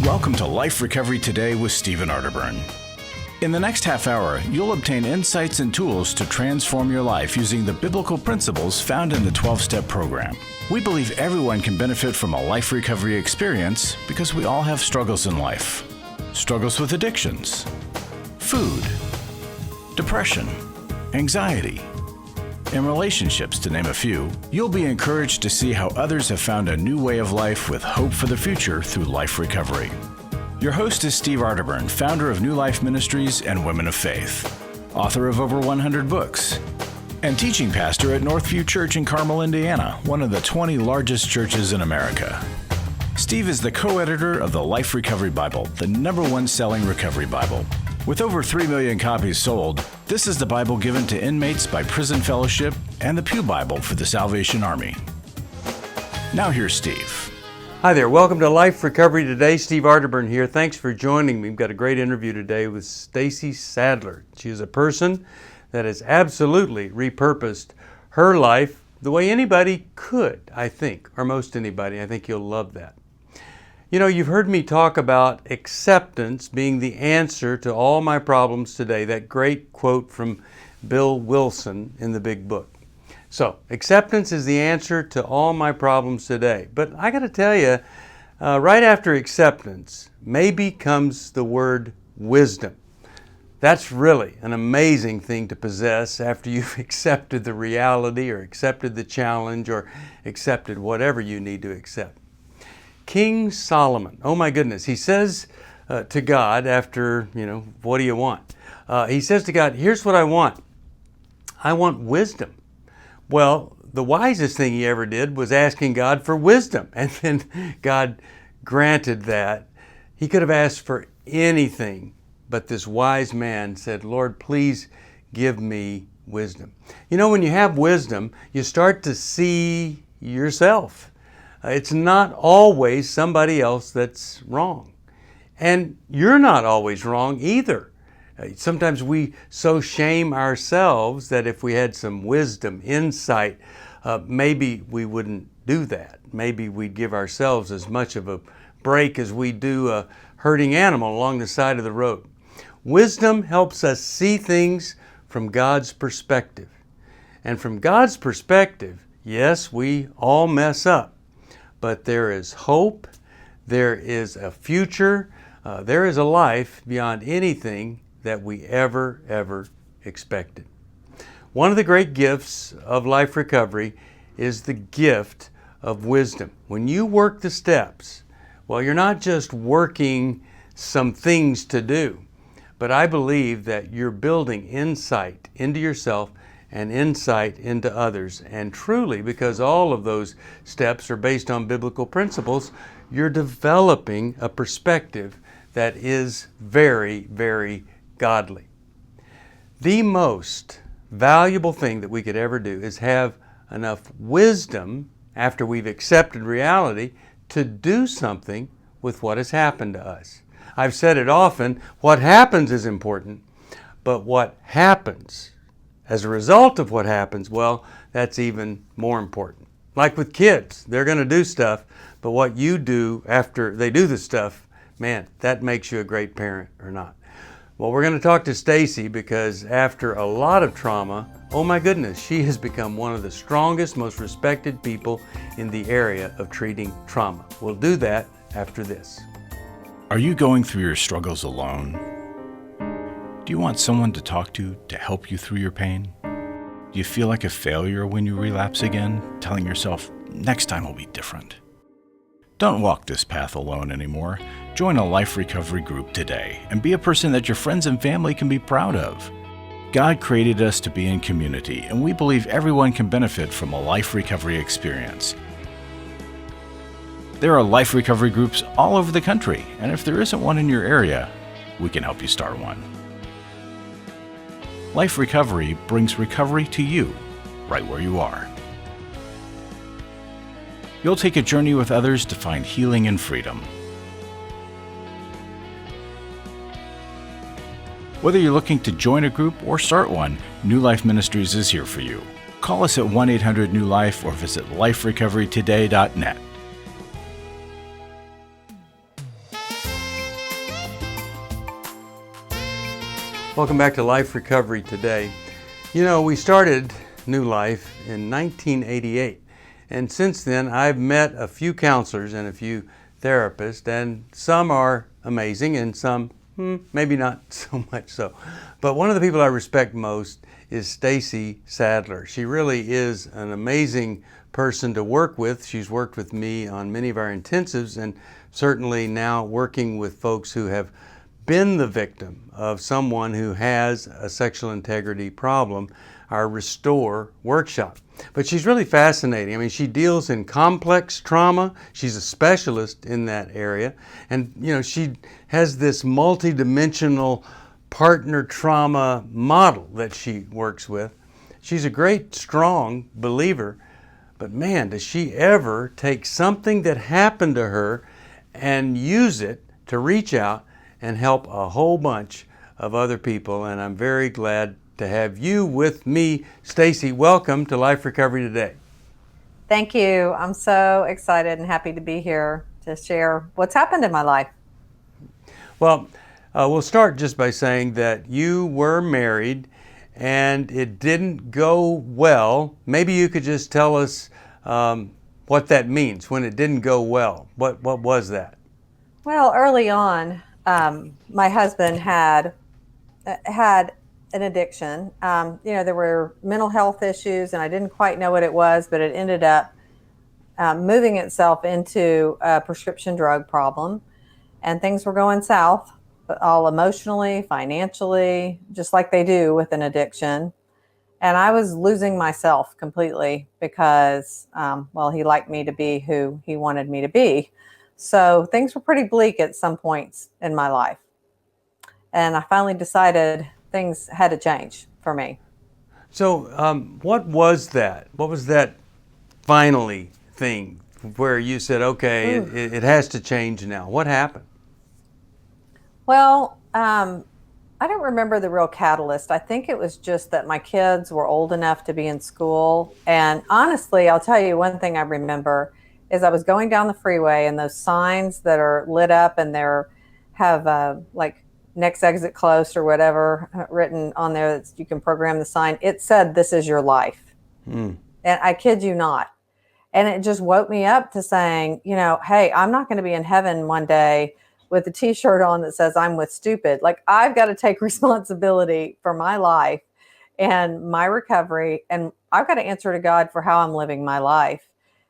Welcome to Life Recovery Today with Stephen Arterburn. In the next half hour, you'll obtain insights and tools to transform your life using the biblical principles found in the 12-step program. We believe everyone can benefit from a life recovery experience because we all have struggles in life. Struggles with addictions, food, depression, anxiety, and relationships, to name a few. You'll be encouraged to see how others have found a new way of life with hope for the future through life recovery. Your host is Steve Arterburn, founder of New Life Ministries and Women of Faith, author of over 100 books, and teaching pastor at Northview Church in Carmel, Indiana, one of the 20 largest churches in America. Steve is the co-editor of the Life Recovery Bible, the #1 selling recovery Bible. With over 3 million copies sold, this is the Bible given to inmates by Prison Fellowship and the Pew Bible for the Salvation Army. Now here's Steve. Hi there. Welcome to Life Recovery Today. Steve Arterburn here. Thanks for joining me. We've got a great interview today with Stacey Sadler. She is a person that has absolutely repurposed her life the way anybody could, I think, or most anybody. I think you'll love that. You know, you've heard me talk about acceptance being the answer to all my problems today. That great quote from Bill Wilson in the Big Book. So, acceptance is the answer to all my problems today. But I got to tell you, right after acceptance, maybe comes the word wisdom. That's really an amazing thing to possess after you've accepted the reality or accepted the challenge or accepted whatever you need to accept. King Solomon, oh my goodness, he says to God after, what do you want? He says to God, here's what I want. I want wisdom. Well, the wisest thing he ever did was asking God for wisdom, and then God granted that. He could have asked for anything, but this wise man said, Lord, please give me wisdom. You know, when you have wisdom, you start to see yourself. It's not always somebody else that's wrong. And you're not always wrong either. Sometimes we so shame ourselves that if we had some wisdom, insight, maybe we wouldn't do that. Maybe we'd give ourselves as much of a break as we do a herding animal along the side of the road. Wisdom helps us see things from God's perspective. And from God's perspective, yes, we all mess up. But there is hope, there is a future, there is a life beyond anything that we ever expected. One of the great gifts of life recovery is the gift of wisdom. When you work the steps, well, you're not just working some things to do, but I believe that you're building insight into yourself and insight into others. And truly, because all of those steps are based on biblical principles, you're developing a perspective that is very godly. The most valuable thing that we could ever do is have enough wisdom after we've accepted reality to do something with what has happened to us. I've said it often, what happens is important, but what happens as a result of what happens, well, that's even more important. Like with kids, they're going to do stuff, but what you do after they do the stuff, man, that makes you a great parent or not. Well, we're going to talk to Stacey because after a lot of trauma, oh my goodness, she has become one of the strongest, most respected people in the area of treating trauma. We'll do that after this. Are you going through your struggles alone? Do you want someone to talk to help you through your pain? Do you feel like a failure when you relapse again, telling yourself, next time will be different? Don't walk this path alone anymore. Join a life recovery group today and be a person that your friends and family can be proud of. God created us to be in community, and we believe everyone can benefit from a life recovery experience. There are life recovery groups all over the country, and if there isn't one in your area, we can help you start one. Life Recovery brings recovery to you, right where you are. You'll take a journey with others to find healing and freedom. Whether you're looking to join a group or start one, New Life Ministries is here for you. Call us at 1-800-NEW-LIFE or visit liferecoverytoday.net. Welcome back to Life Recovery Today. You know, we started New Life in 1988, and since then I've met a few counselors and a few therapists, and some are amazing and some maybe not so much so. But one of the people I respect most is Stacey Sadler. She really is an amazing person to work with. She's worked with me on many of our intensives, and certainly now working with folks who have been the victim of someone who has a sexual integrity problem, our Restore workshop. But she's really fascinating. I mean, she deals in complex trauma. She's a specialist in that area. And, you know, she has this multidimensional partner trauma model that she works with. She's a great, strong believer. But man, does she ever take something that happened to her and use it to reach out and help a whole bunch of other people. And I'm very glad to have you with me. Stacey, welcome to Life Recovery Today. Thank you. I'm so excited and happy to be here to share what's happened in my life. Well, we'll start just by saying that you were married and it didn't go well. Maybe you could just tell us what that means when it didn't go well. What was that? Well, early on, my husband had an addiction. There were mental health issues, and I didn't quite know what it was, but it ended up moving itself into a prescription drug problem, and things were going south, all emotionally, financially, just like they do with an addiction. And I was losing myself completely because, he liked me to be who he wanted me to be. So things were pretty bleak at some points in my life. And I finally decided things had to change for me. So what was that? What was that finally thing where you said, okay, it has to change now? What happened? Well, I don't remember the real catalyst. I think it was just that my kids were old enough to be in school. And honestly, I'll tell you one thing I remember is I was going down the freeway, and those signs that are lit up and have like next exit close or whatever written on there that you can program the sign. It said, "This is your life." And I kid you not. And it just woke me up to saying, hey, I'm not going to be in heaven one day with a t-shirt on that says I'm with stupid. Like, I've got to take responsibility for my life and my recovery. And I've got to answer to God for how I'm living my life.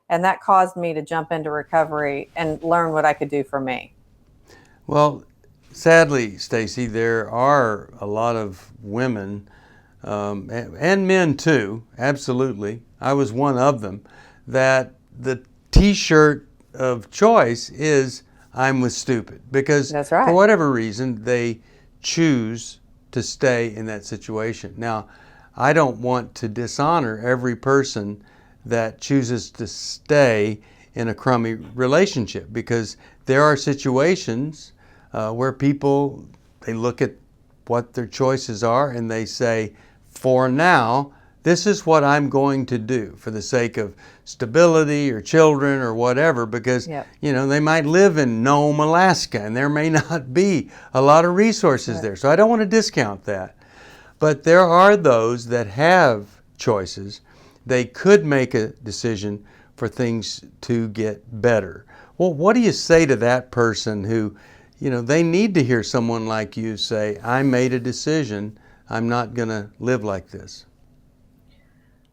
And that caused me to jump into recovery and learn what I could do for me. Well, sadly, Stacey, there are a lot of women and men too, absolutely. I was one of them, that the t-shirt of choice is I'm with stupid. Because That's right. For whatever reason, they choose to stay in that situation. Now, I don't want to dishonor every person that chooses to stay in a crummy relationship, because there are situations where people, they look at what their choices are and they say, for now, this is what I'm going to do for the sake of stability or children or whatever, because they might live in Nome, Alaska, and there may not be a lot of resources there. So I don't want to discount that. But there are those that have choices. They could make a decision for things to get better. Well, what do you say to that person who, they need to hear someone like you say, I made a decision, I'm not going to live like this?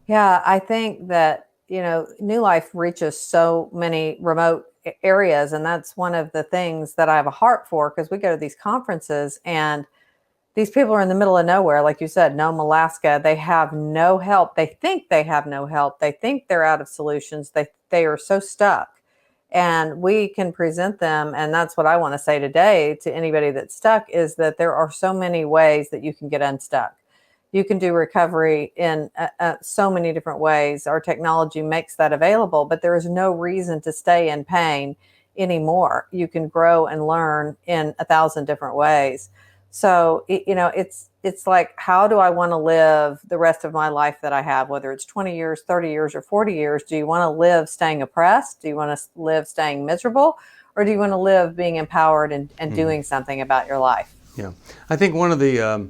Yeah, I think that, New Life reaches so many remote areas. And that's one of the things that I have a heart for, because we go to these conferences and these people are in the middle of nowhere. Like you said, Nome, Alaska, they have no help. They think they have no help. They think they're out of solutions. They are so stuck. And we can present them. And that's what I want to say today to anybody that's stuck, is that there are so many ways that you can get unstuck. You can do recovery in so many different ways. Our technology makes that available, but there is no reason to stay in pain anymore. You can grow and learn in 1,000 different ways. So, it's like, how do I want to live the rest of my life that I have, whether it's 20 years, 30 years, or 40 years? Do you want to live staying oppressed? Do you want to live staying miserable? Or do you want to live being empowered and doing something about your life? Yeah. I think one of the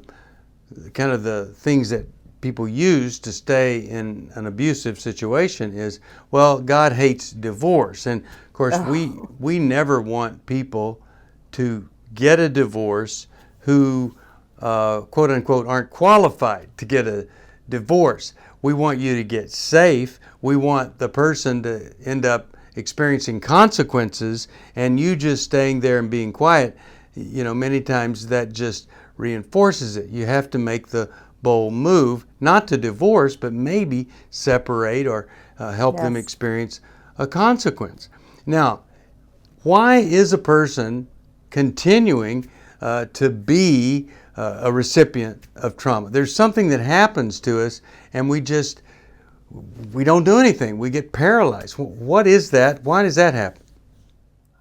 kind of the things that people use to stay in an abusive situation is, well, God hates divorce. And of course, we never want people to get a divorce who, quote unquote, aren't qualified to get a divorce. We want you to get safe. We want the person to end up experiencing consequences, and you just staying there and being quiet, many times that just reinforces it. You have to make the bold move, not to divorce, but maybe separate or help them experience a consequence. Now, why is a person continuing to be a recipient of trauma? There's something that happens to us, and we don't do anything. We get paralyzed. What is that? Why does that happen?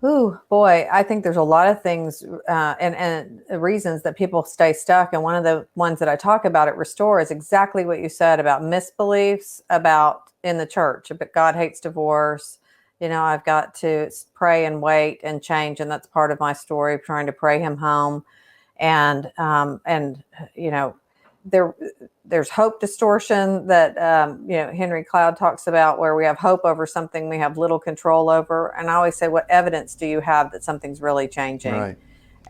Ooh, boy, I think there's a lot of things and reasons that people stay stuck. And one of the ones that I talk about at Restore is exactly what you said about misbeliefs about in the church. But God hates divorce. I've got to pray and wait and change. And that's part of my story, trying to pray him home. And there's hope distortion that, Henry Cloud talks about, where we have hope over something we have little control over. And I always say, what evidence do you have that something's really changing? Right.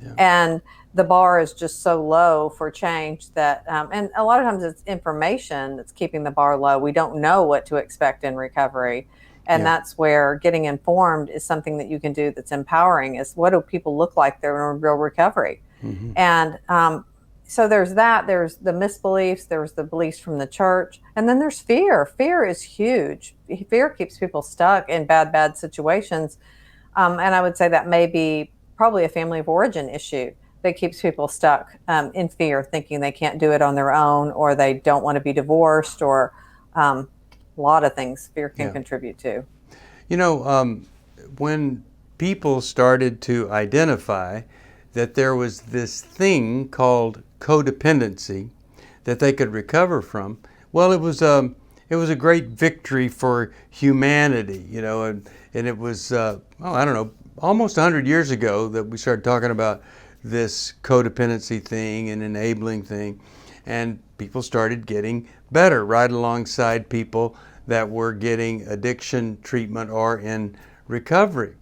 Yeah. And the bar is just so low for change that, and a lot of times it's information that's keeping the bar low. We don't know what to expect in recovery. And that's where getting informed is something that you can do that's empowering, is what do people look like they're in real recovery? Mm-hmm. And, so there's that, there's the misbeliefs, there's the beliefs from the church, and then there's fear. Fear is huge. Fear keeps people stuck in bad situations. And I would say that may be probably a family of origin issue that keeps people stuck in fear, thinking they can't do it on their own, or they don't want to be divorced, or a lot of things fear can contribute to. When people started to identify that there was this thing called codependency that they could recover from, well, it was a great victory for humanity, and it was almost 100 years ago that we started talking about this codependency thing and enabling thing, and people started getting better right alongside people that were getting addiction treatment or in recovery.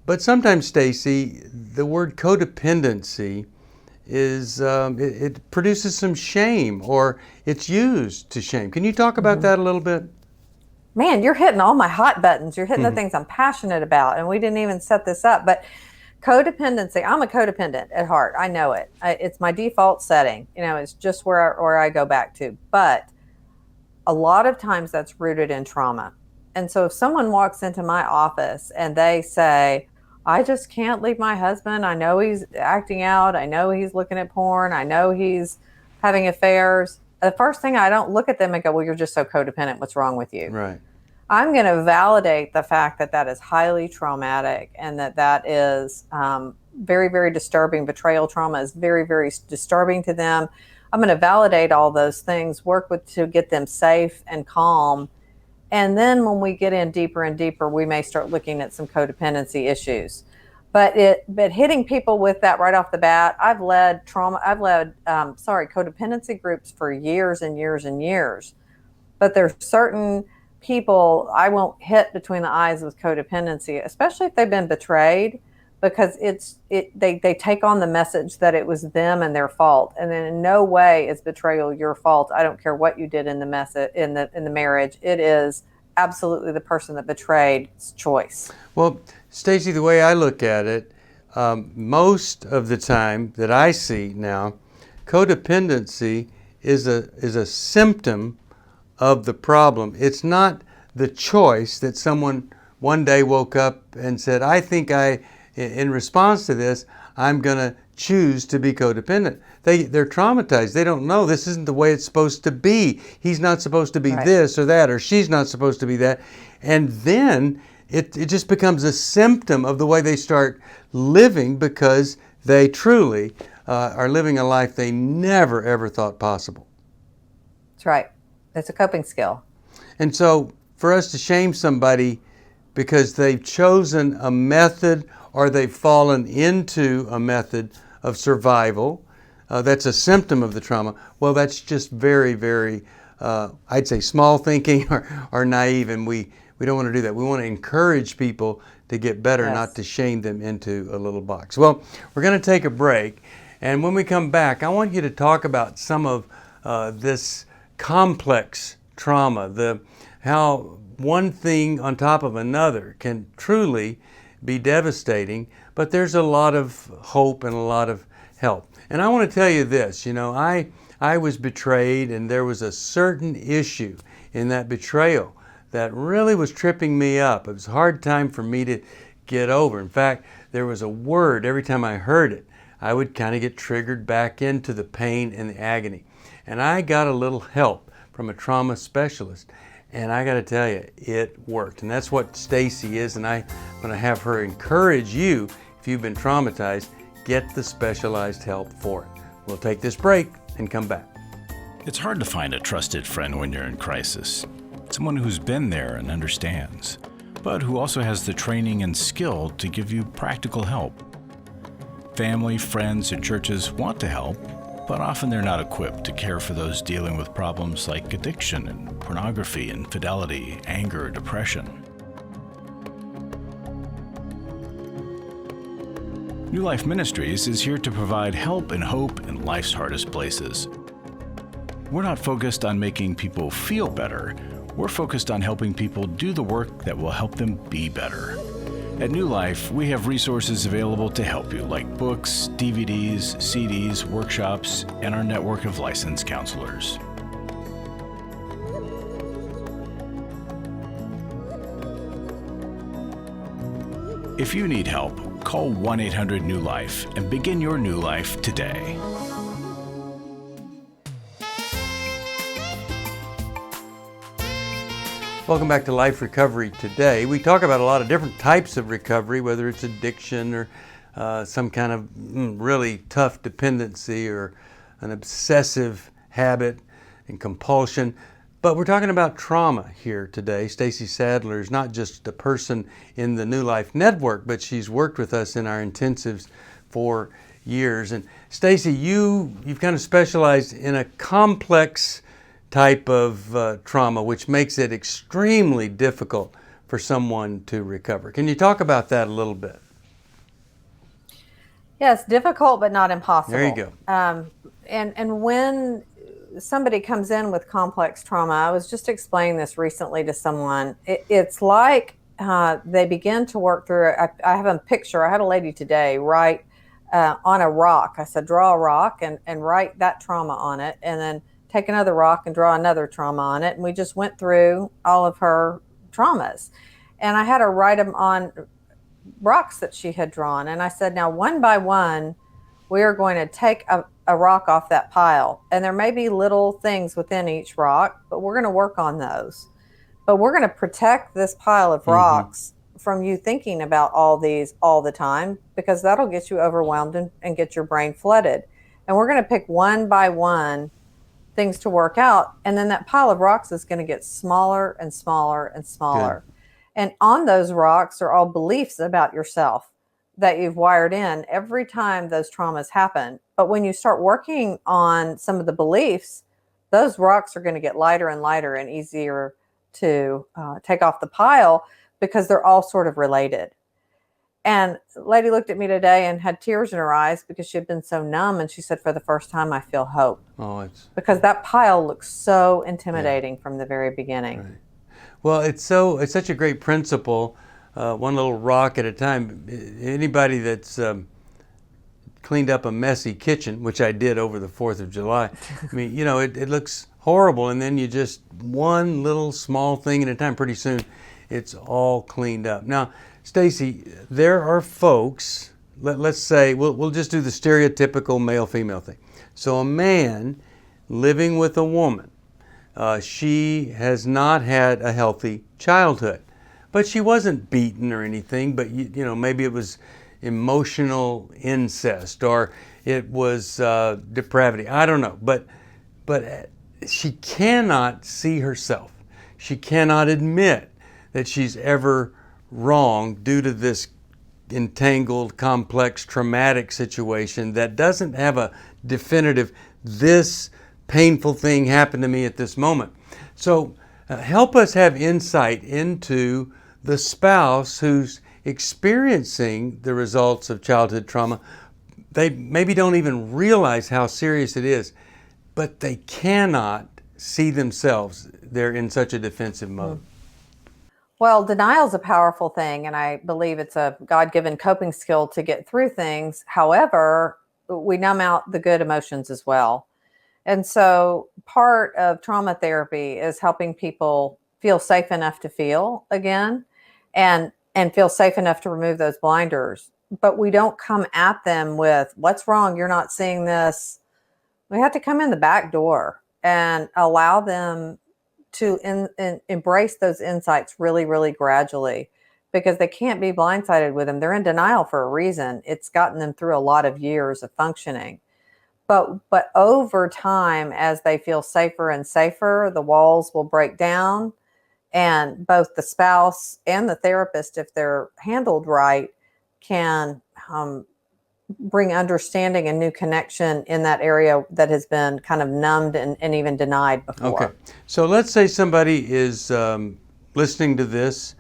But sometimes, Stacey, the word codependency is it produces some shame, or it's used to shame. Can you talk about that a little bit? Man, you're hitting all my hot buttons. You're hitting the things I'm passionate about, and we didn't even set this up. But codependency, I'm a codependent at heart. I know it. It's my default setting. It's just where I go back to. But a lot of times that's rooted in trauma. And so if someone walks into my office and they say, I just can't leave my husband. I know he's acting out. I know he's looking at porn. I know he's having affairs. The first thing, I don't look at them and go, well, you're just so codependent. What's wrong with you? Right. I'm going to validate the fact that that is highly traumatic, and that is very, very disturbing. Betrayal trauma is very, very disturbing to them. I'm going to validate all those things, work to get them safe and calm. And then when we get in deeper and deeper, we may start looking at some codependency issues. But hitting people with that right off the bat, I've led codependency groups for years and years and years. But there's certain people I won't hit between the eyes with codependency, especially if they've been betrayed, because they take on the message that it was them and their fault. And then in no way is betrayal your fault. I don't care what you did in the marriage. It is absolutely the person that betrayed's choice. Well, Stacey, the way I look at it, most of the time that I see now, codependency is a symptom of the problem. It's not the choice that someone one day woke up and said, I think in response to this, I'm going to choose to be codependent. They're traumatized. They don't know this isn't the way it's supposed to be. He's not supposed to be this or that, or she's not supposed to be that. And then it just becomes a symptom of the way they start living, because they truly are living a life they never, ever thought possible. That's right. It's a coping skill. And so for us to shame somebody because they've chosen a method or they've fallen into a method of survival, that's a symptom of the trauma, well, that's just very, very, I'd say small thinking or naive, and we don't want to do that. We want to encourage people to get better, Yes. not to shame them into a little box. Well, we're going to take a break, and when we come back, I want you to talk about some of this complex trauma, how one thing on top of another can truly be devastating, but there's a lot of hope and a lot of help. And I want to tell you this, I was betrayed, and there was a certain issue in that betrayal that really was tripping me up. It was a hard time for me to get over. In fact, there was a word, every time I heard it, I would kind of get triggered back into the pain and the agony. And I got a little help from a trauma specialist, and I got to tell you, it worked. And that's what Stacey is, and I'm going to have her encourage you, if you've been traumatized, get the specialized help for it. We'll take this break and come back. It's hard to find a trusted friend when you're in crisis. Someone who's been there and understands, but who also has the training and skill to give you practical help. Family, friends, and churches want to help, but often they're not equipped to care for those dealing with problems like addiction and pornography, infidelity, anger, depression. New Life Ministries is here to provide help and hope in life's hardest places. We're not focused on making people feel better. We're focused on helping people do the work that will help them be better. At New Life, we have resources available to help you, like books, DVDs, CDs, workshops, and our network of licensed counselors. If you need help, call 1-800-NEW-LIFE and begin your new life today. Welcome back to Life Recovery Today. We talk about a lot of different types of recovery, whether it's addiction or some kind of really tough dependency or an obsessive habit and compulsion. But we're talking about trauma here today. Stacey Sadler is not just a person in the New Life Network, but she's worked with us in our intensives for years. And Stacey, you've kind of specialized in a complex type of trauma, which makes it extremely difficult for someone to recover. Can you talk about that a little bit? Yes, difficult but not impossible. There you go. And when somebody comes in with complex trauma, I was just explaining this recently to someone. It's like they begin to work through. I have a picture. I had a lady today write on a rock. I said, draw a rock and write that trauma on it, and then take another rock and draw another trauma on it. And we just went through all of her traumas. And I had her write them on rocks that she had drawn. And I said, now one by one, we are going to take a rock off that pile. And there may be little things within each rock, but we're going to work on those. But we're going to protect this pile of rocks from you thinking about all these all the time, because that'll get you overwhelmed and get your brain flooded. And we're going to pick one by one things to work out, and then that pile of rocks is going to get smaller and smaller and smaller. Good. And on those rocks are all beliefs about yourself that you've wired in every time those traumas happen. But when you start working on some of the beliefs, those rocks are going to get lighter and lighter and easier to take off the pile, because they're all sort of related. And the lady looked at me today and had tears in her eyes because she had been so numb. And she said, for the first time, I feel hope. Oh, because that pile looks so intimidating from the very beginning. Right. Well, it's such a great principle, one little rock at a time. Anybody that's cleaned up a messy kitchen, which I did over the 4th of July, I mean, it looks horrible. And then you just one little small thing at a time, pretty soon it's all cleaned up. Now, Stacey, there are folks, let's say, we'll just do the stereotypical male-female thing. So a man living with a woman, she has not had a healthy childhood, but she wasn't beaten or anything, but maybe it was emotional incest or it was depravity. I don't know, but she cannot see herself. She cannot admit that she's ever wrong due to this entangled, complex, traumatic situation that doesn't have a definitive, this painful thing happened to me at this moment. So help us have insight into the spouse who's experiencing the results of childhood trauma. They maybe don't even realize how serious it is, but they cannot see themselves. They're in such a defensive mode. Well, denial is a powerful thing, and I believe it's a God-given coping skill to get through things. However, we numb out the good emotions as well. And so part of trauma therapy is helping people feel safe enough to feel again and feel safe enough to remove those blinders. But we don't come at them with, what's wrong? You're not seeing this. We have to come in the back door and allow them to embrace those insights really, really gradually, because they can't be blindsided with them. They're in denial for a reason. It's gotten them through a lot of years of functioning. But over time, as they feel safer and safer, the walls will break down, and both the spouse and the therapist, if they're handled right, can bring understanding and new connection in that area that has been kind of numbed and even denied before. Okay, so let's say somebody is listening to this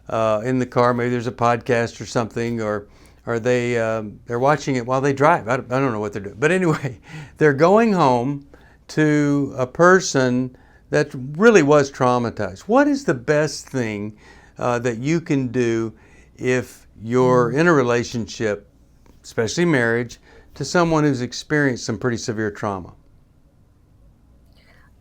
in the car. Maybe there's a podcast or something, or they're watching it while they drive. I don't know what they're doing, but anyway, they're going home to a person that really was traumatized. What is the best thing that you can do if you're in a relationship, especially marriage, to someone who's experienced some pretty severe trauma?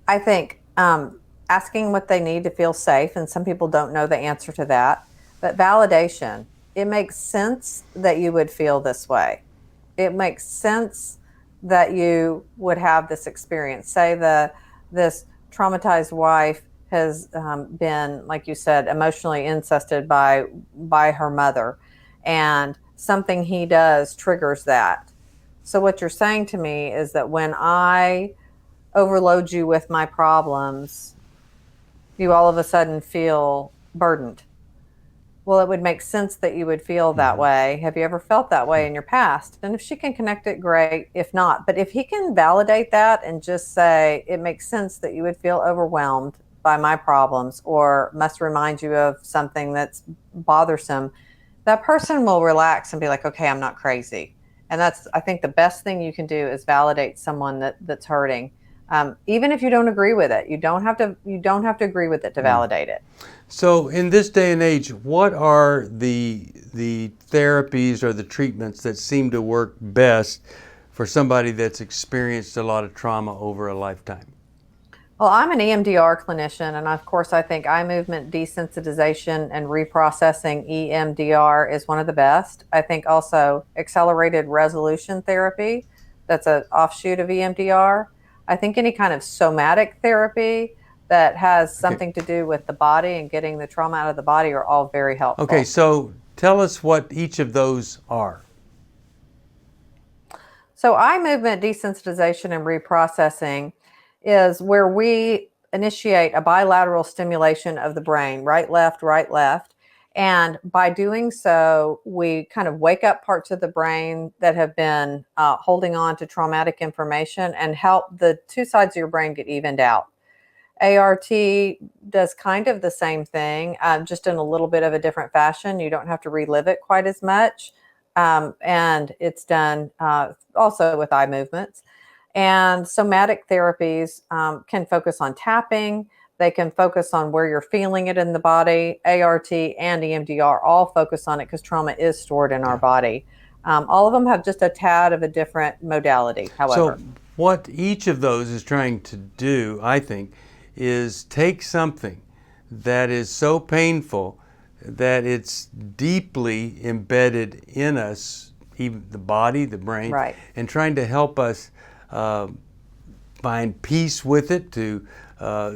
I think asking what they need to feel safe, and some people don't know the answer to that, but validation. It makes sense that you would feel this way. It makes sense that you would have this experience. Say this traumatized wife has been, like you said, emotionally incested by her mother, and something he does triggers that. So what you're saying to me is that when I overload you with my problems, you all of a sudden feel burdened. Well, it would make sense that you would feel that way. Have you ever felt that way in your past? And if she can connect it, great. If not, but if he can validate that and just say, it makes sense that you would feel overwhelmed by my problems, or must remind you of something that's bothersome, that person will relax and be like, okay, I'm not crazy. And that's, I think, the best thing you can do is validate someone that's hurting. Even if you don't agree with it, you don't have to agree with it to validate it. So in this day and age, what are the therapies or the treatments that seem to work best for somebody that's experienced a lot of trauma over a lifetime? Well, I'm an EMDR clinician, and of course I think eye movement desensitization and reprocessing, EMDR, is one of the best. I think also accelerated resolution therapy, that's an offshoot of EMDR. I think any kind of somatic therapy that has something to do with the body and getting the trauma out of the body are all very helpful. Okay, so tell us what each of those are. So eye movement desensitization and reprocessing is where we initiate a bilateral stimulation of the brain, right, left, right, left. And by doing so, we kind of wake up parts of the brain that have been holding on to traumatic information and help the two sides of your brain get evened out. ART does kind of the same thing, just in a little bit of a different fashion. You don't have to relive it quite as much. And it's done also with eye movements. And somatic therapies can focus on tapping. They can focus on where you're feeling it in the body. ART and EMDR all focus on it because trauma is stored in our body. All of them have just a tad of a different modality, however. So what each of those is trying to do, I think, is take something that is so painful that it's deeply embedded in us, even the body, the brain, right, and trying to help us find peace with it, to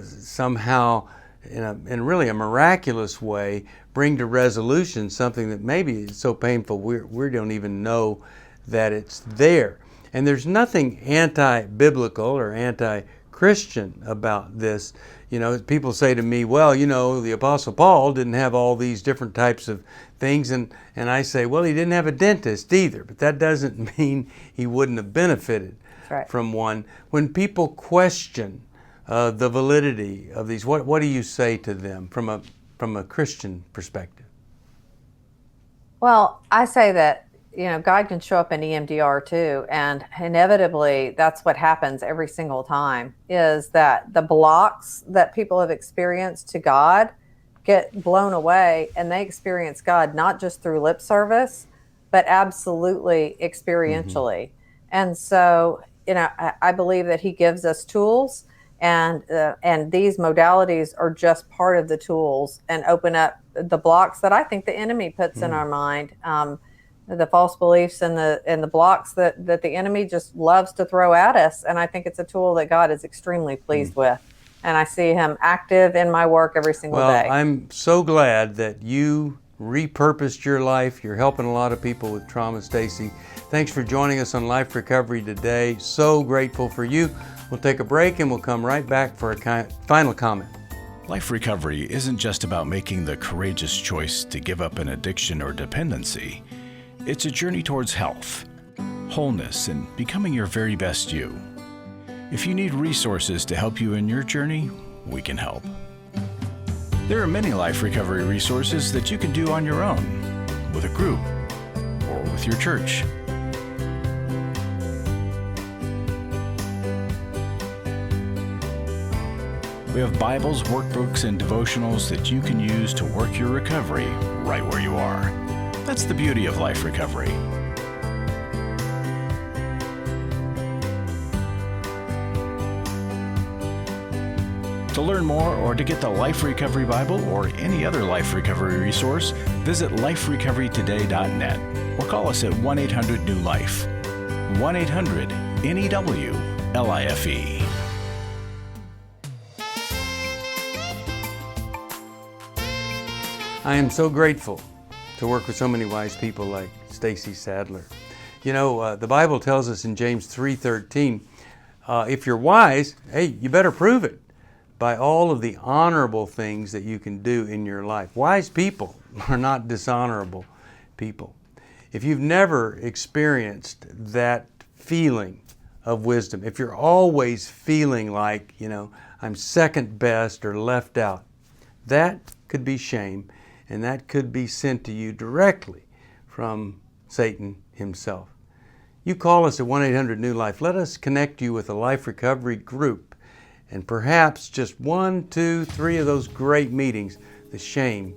somehow, in really a miraculous way, bring to resolution something that maybe is so painful we don't even know that it's there. And there's nothing anti-biblical or anti-Christian Christian about this. You know, people say to me, well, you know, the Apostle Paul didn't have all these different types of things. And I say, well, he didn't have a dentist either. But that doesn't mean he wouldn't have benefited from one. When people question the validity of these, what do you say to them from a Christian perspective? Well, I say that, you know, God can show up in EMDR too, and inevitably that's what happens every single time, is that the blocks that people have experienced to God get blown away, and they experience God not just through lip service, but absolutely experientially. And so, you know, I believe that He gives us tools, and these modalities are just part of the tools and open up the blocks that I think the enemy puts in our mind. The false beliefs and the blocks that the enemy just loves to throw at us. And I think it's a tool that God is extremely pleased with. And I see Him active in my work every single day. Well, I'm so glad that you repurposed your life. You're helping a lot of people with trauma, Stacey. Thanks for joining us on Life Recovery today. So grateful for you. We'll take a break and we'll come right back for a final comment. Life recovery isn't just about making the courageous choice to give up an addiction or dependency. It's a journey towards health, wholeness, and becoming your very best you. If you need resources to help you in your journey, we can help. There are many life recovery resources that you can do on your own, with a group, or with your church. We have Bibles, workbooks, and devotionals that you can use to work your recovery right where you are. That's the beauty of life recovery. To learn more or to get the Life Recovery Bible or any other life recovery resource, visit liferecoverytoday.net or call us at 1-800-NEW-LIFE. 1-800-NEW-LIFE. I am so grateful to work with so many wise people like Stacey Sadler. You know, the Bible tells us in James 3:13, if you're wise, hey, you better prove it by all of the honorable things that you can do in your life. Wise people are not dishonorable people. If you've never experienced that feeling of wisdom, if you're always feeling like, you know, I'm second best or left out, that could be shame. And that could be sent to you directly from Satan himself. You call us at 1-800-NEW-LIFE. Let us connect you with a life recovery group. And perhaps just 1, 2, 3 of those great meetings, the shame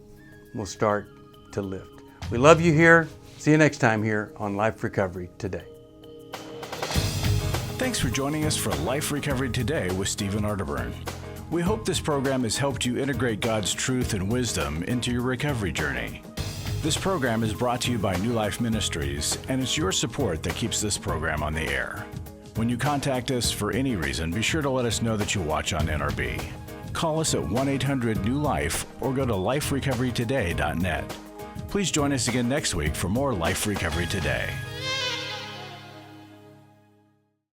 will start to lift. We love you here. See you next time here on Life Recovery Today. Thanks for joining us for Life Recovery Today with Stephen Arterburn. We hope this program has helped you integrate God's truth and wisdom into your recovery journey. This program is brought to you by New Life Ministries, and it's your support that keeps this program on the air. When you contact us for any reason, be sure to let us know that you watch on NRB. Call us at 1-800-NEW-LIFE or go to liferecoverytoday.net. Please join us again next week for more Life Recovery Today.